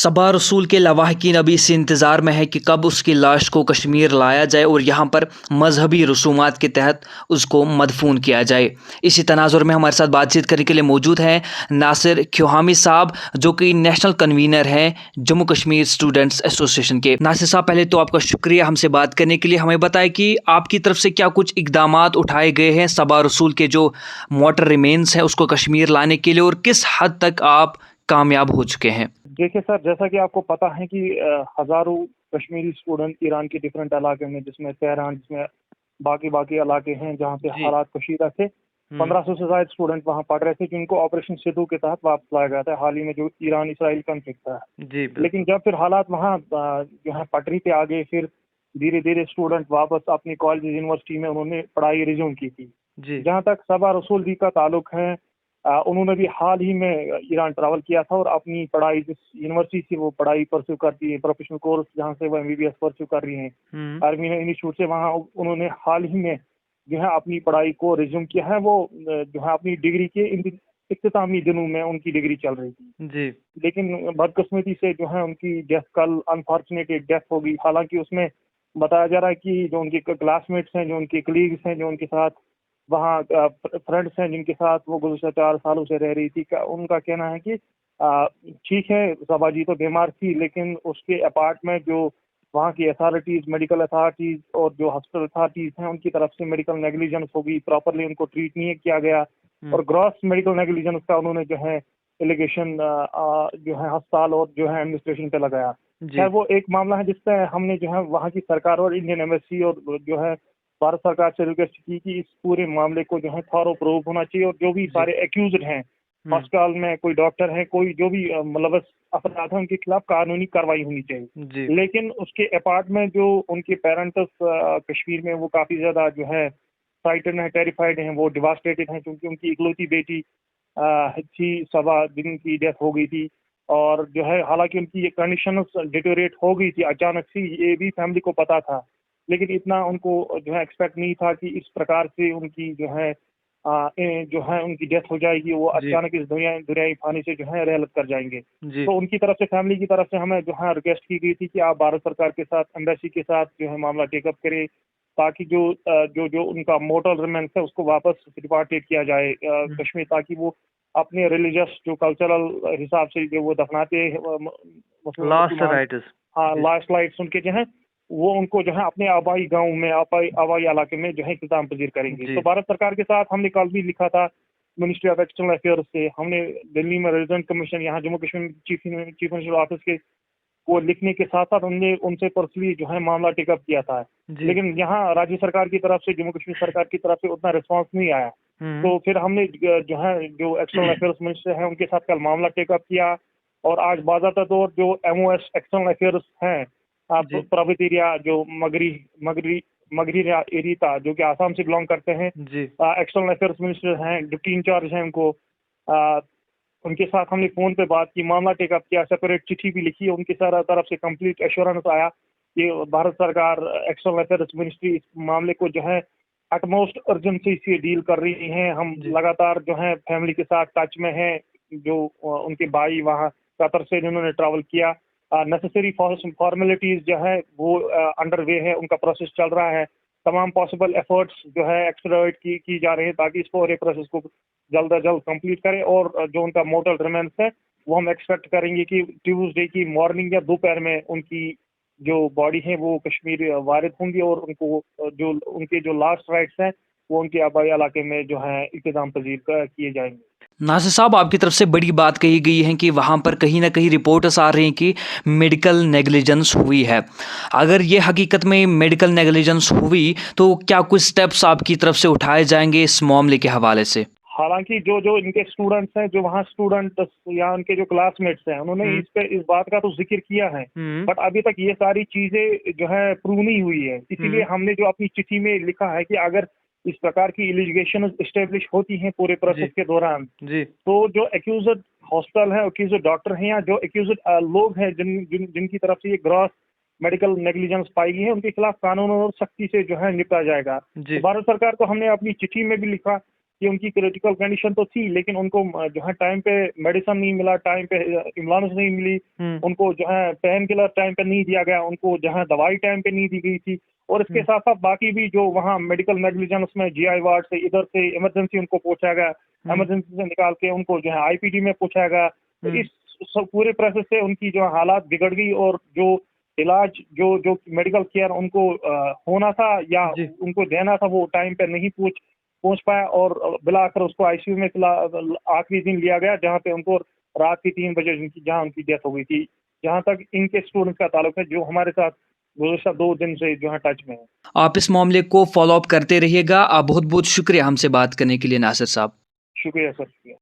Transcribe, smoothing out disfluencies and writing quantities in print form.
सबा रसूल के लवाहकीन अभी इस इंतज़ार में है कि कब उसकी लाश को कश्मीर लाया जाए और यहाँ पर मजहबी रसूमात के तहत उसको मदफून किया जाए। इसी तनाजुर में हमारे साथ बातचीत करने के लिए मौजूद हैं नासिर ख्योहामी साहब, जो कि नेशनल कन्वीनर हैं जम्मू कश्मीर स्टूडेंट्स एसोसिएशन के। नासिर साहब, पहले तो आपका शुक्रिया हमसे बात करने के लिए। हमें बताएं कि आपकी तरफ से क्या कुछ इकदामात उठाए गए हैं सबा रसूल के जो मोटर रिमेन्स हैं उसको कश्मीर लाने के लिए, और किस हद तक आप कामयाब हो चुके हैं? देखिए सर, जैसा कि आपको पता है कि हजारों कश्मीरी स्टूडेंट ईरान के डिफरेंट इलाके में, जिसमें तेहरान, जिसमें बाकी बाकी इलाके हैं जहाँ पे जी। हालात कशीदा थे। 1500 से ज्यादा स्टूडेंट वहाँ पढ़ रहे थे, जिनको ऑपरेशन सिंधु के तहत वापस लाया गया था, हाल ही में जो ईरान इसराइल कॉन्फ्लिक्ट था। जी, लेकिन जब फिर हालात वहाँ जो है पटरी पे आ गए, फिर धीरे धीरे स्टूडेंट वापस अपनी कॉलेज यूनिवर्सिटी में उन्होंने पढ़ाई रिज्यूम की थी। जी। जहाँ तक सबा रसूल जी का ताल्लुक है, उन्होंने भी हाल ही में ईरान ट्रैवल किया था और अपनी पढ़ाई जिस यूनिवर्सिटी से वो पढ़ाई परस्यू करती है, प्रोफेशनल कोर्स जहाँ से वो एमबीबीएस परस्यू कर रही हैं, आर्मी इंस्टीट्यूट से, वहाँ उन्होंने हाल ही में जो है अपनी पढ़ाई को रिज्यूम किया है। वो जो है अपनी डिग्री के इख्तितामी दिनों में उनकी डिग्री चल रही थी जी। लेकिन बदकिस्मती से जो है उनकी डेथ कल अनफॉर्चुनेट डेथ हो गई। हालांकि उसमें बताया जा रहा है कि जो उनके क्लासमेट्स हैं, जो उनके कलीग्स हैं, जो उनके साथ वहाँ फ्रेंड्स हैं, जिनके साथ वो गुज़श्ता 4 सालों से रह रही थी, उनका कहना है कि ठीक है, सबा जी तो बीमार थी, लेकिन उसके अपार्टमेंट जो वहाँ की अथॉरिटीज़, मेडिकल अथॉरिटीज़ और जो हॉस्पिटल अथॉरिटीज़ हैं, उनकी तरफ से मेडिकल नेग्लिजेंस हो गई, प्रॉपरली उनको ट्रीट नहीं किया गया और ग्रॉस मेडिकल नेग्लिजेंस का उन्होंने जो है एलिगेशन जो है अस्पताल और जो है एडमिनिस्ट्रेशन पे लगाया। खैर, वो एक मामला है जिसपे हमने जो है वहाँ की सरकार और इंडियन एम्बेसी और जो है भारत सरकार से रिक्वेस्ट की कि इस पूरे मामले को जो है थॉरो प्रूव होना चाहिए और जो भी सारे एक्यूज्ड हैं अस्पताल में, कोई डॉक्टर है, कोई जो भी मुलव्वस अफराद हैं, उनके खिलाफ कानूनी कार्रवाई होनी चाहिए। लेकिन उसके अपार्टमेंट जो उनके पेरेंट्स कश्मीर में, वो काफी ज्यादा जो है फ्राइटन है, टेरिफाइड हैं, वो डिवास्टेटेड हैं, क्योंकि उनकी इकलौती बेटी थी, सबा, जिनकी डेथ हो गई थी। और जो है हालांकि उनकी कंडीशन डिटोरेट हो गई थी अचानक से, ये भी फैमिली को पता था, लेकिन इतना उनको जो है एक्सपेक्ट नहीं था कि इस प्रकार से उनकी जो है उनकी डेथ हो जाएगी। वो अचानक इस दुनियाई फानी से जो है रहलत कर जाएंगे। तो उनकी तरफ से, फैमिली की तरफ से हमें जो है रिक्वेस्ट की गई थी कि आप भारत सरकार के साथ, एम्बेसी के साथ जो है मामला टेकअप करें, ताकि जो उनका मोटल रिमेन्स है उसको वापस रिपार्टेड किया जाए कश्मीर, ताकि वो अपने रिलीजियस जो कल्चरल हिसाब से जो वो दफनाते हैं लास्ट राइट्स उनके जो है वो उनको जो है अपने आबाई गांव में, आबाई इलाके में जो है इख्तिताम पजीर करेंगे। तो भारत सरकार के साथ हमने कल भी लिखा था मिनिस्ट्री ऑफ एक्सटर्नल अफेयर्स से, हमने दिल्ली में रेजिडेंट कमीशन, यहाँ Jammu Kashmir chief minister office के को लिखने के साथ साथ हमने उनसे पर्सनली जो है मामला टेकअप किया था। लेकिन यहाँ राज्य सरकार की तरफ से, जम्मू कश्मीर सरकार की तरफ से उतना रिस्पांस नहीं आया। तो फिर हमने जो है जो एक्सटर्नल अफेयर्स मिनिस्टर है उनके साथ कल मामला टेकअप किया और आज बाज़ाब्ता तौर जो एमओएस एक्सटर्नल अफेयर्स हैं, प्रवित एरिया जो मगरी एरिया जो कि आसाम से बिलोंग करते हैं, एक्सटर्नल अफेयर्स मिनिस्टर हैं, डिप्टी इंचार्ज हैं उनको, उनके साथ हमने फोन पे बात की, मामला टेकअप किया, सेपरेट चिट्ठी भी लिखी। उनकी तरफ से कंप्लीट एश्योरेंस आया कि भारत सरकार, एक्सटर्नल अफेयर्स मिनिस्ट्री इस मामले को जो है अटमोस्ट अर्जेंसी से डील कर रही है। हम लगातार जो है फैमिली के साथ टच में हैं, जो उनके भाई वहाँ कतर से जिन्होंने ट्रैवल किया, नेसेसरी फॉर्मेलिटीज जो है वो अंडर वे है, उनका प्रोसेस चल रहा है। तमाम पॉसिबल एफर्ट्स जो है एक्सट्राडिट की जा रही है ताकि इस पूरे प्रोसेस को जल्द अज जल्द कंप्लीट करें। और जो उनका मोटल रिमेन्स है वो हम एक्सपेक्ट करेंगे कि ट्यूसडे की मॉर्निंग या दोपहर में उनकी जो बॉडी है वो कश्मीर वारिद होंगी और उनको जो उनके जो लास्ट राइट्स हैं वो उनके आबाई इलाके में जो है इल्तिजाम पजीर किए जाएंगे। नासिर साहब, आपकी तरफ से बड़ी बात कही गई है कि वहाँ पर कहीं ना कहीं रिपोर्ट्स आ रही हैं कि मेडिकल नेग्लिजेंस हुई है। अगर ये हकीकत में मेडिकल नेग्लिजेंस हुई तो क्या कुछ स्टेप्स आपकी तरफ से उठाए जाएंगे इस मामले के हवाले से? हालांकि जो इनके स्टूडेंट्स हैं, जो वहाँ स्टूडेंट या उनके जो क्लासमेट्स हैं, उन्होंने इस बात का तो जिक्र किया है, बट अभी तक ये सारी चीजें जो है प्रूव नहीं हुई है। इसीलिए हमने जो अपनी चिट्ठी में लिखा है कि अगर इस प्रकार की एलिगेशन एस्टेब्लिश होती हैं पूरे प्रोसेस के दौरान, तो जो एक्यूज्ड हॉस्पिटल है, एक्यूज्ड डॉक्टर हैं, या जो एक्यूज्ड लोग हैं जिनकी तरफ से ये ग्रॉस मेडिकल नेग्लिजेंस पाई गई है, उनके खिलाफ कानून और सख्ती से जो है निपटा जाएगा। तो भारत सरकार को हमने अपनी चिट्ठी में भी लिखा कि उनकी क्रिटिकल कंडीशन तो थी, लेकिन उनको जो है टाइम पे मेडिसिन नहीं मिला, टाइम पे एम्बुलेंस नहीं मिली, उनको जो है पेन किलर टाइम पे नहीं दिया गया, उनको जो है दवाई टाइम पे नहीं दी गई थी। और इसके साथ साथ बाकी भी जो वहाँ मेडिकल नेग्लिजेंस में जीआई वार्ड से इधर से इमरजेंसी उनको पहुंचाया गया, इमरजेंसी से निकाल के उनको जो है आईपीडी में पहुंचाया गया। तो इस सब पूरे प्रोसेस से उनकी जो हालात बिगड़ गई और जो इलाज जो जो मेडिकल केयर उनको होना था या जी। उनको देना था वो टाइम पे नहीं पहुंच पाया और बिलाकर उसको आईसीयू में आखिरी दिन लिया गया, जहां पे उनको रात के 3 बजे जहां उनकी डेथ हो गई थी। जहां तक इनके स्टूडेंट्स का ताल्लुक है जो हमारे साथ गुज़श्ता 2 दिन से जो है टच में है। आप इस मामले को फॉलो अप करते रहिएगा। बहुत बहुत शुक्रिया हमसे बात करने के लिए नासिर साहब। शुक्रिया सर, शुक्रिया।